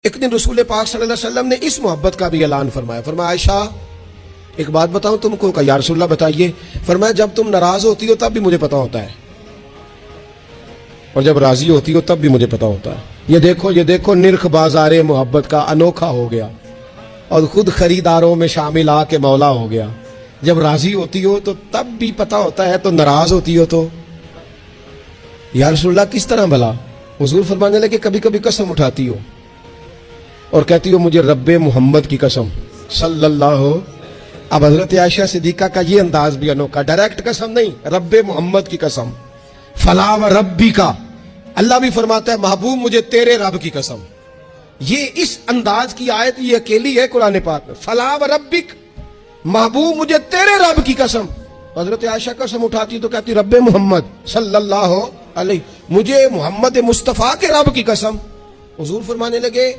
ایک دن رسول پاک صلی اللہ علیہ وسلم نے اس محبت کا بھی اعلان فرمایا. فرمایا عائشہ ایک بات بتاؤں تم کو؟ کہا یا رسول اللہ بتائیے. فرمایا جب تم ناراض ہوتی ہو تب بھی مجھے پتا ہوتا ہے اور جب راضی ہوتی ہو تب بھی مجھے پتا ہوتا ہے. یہ دیکھو نرخ بازار محبت کا انوکھا ہو گیا اور خود خریداروں میں شامل آ کے مولا ہو گیا. جب راضی ہوتی ہو تو تب بھی پتا ہوتا ہے, تو ناراض ہوتی ہو تو یا رسول اللہ کس طرح بھلا؟ حضور فرمانے لگے کبھی کبھی قسم اٹھاتی ہو اور کہتی ہو مجھے رب محمد کی قسم صلی اللہ ہو. اب حضرت عائشہ صدیقہ کا یہ انداز بھی انوکھا, ڈائریکٹ قسم نہیں, رب محمد کی قسم. فلا و ربی کا, اللہ بھی فرماتا ہے محبوب مجھے تیرے رب کی قسم. یہ اس انداز کی آیت یہ اکیلی ہے قرآن پاک میں. فلا و ربک, محبوب مجھے تیرے رب کی قسم. حضرت عائشہ قسم اٹھاتی تو کہتی رب محمد صلی اللہ علیہ, مجھے محمد مصطفیٰ کے رب کی قسم. حضور فرمانے لگے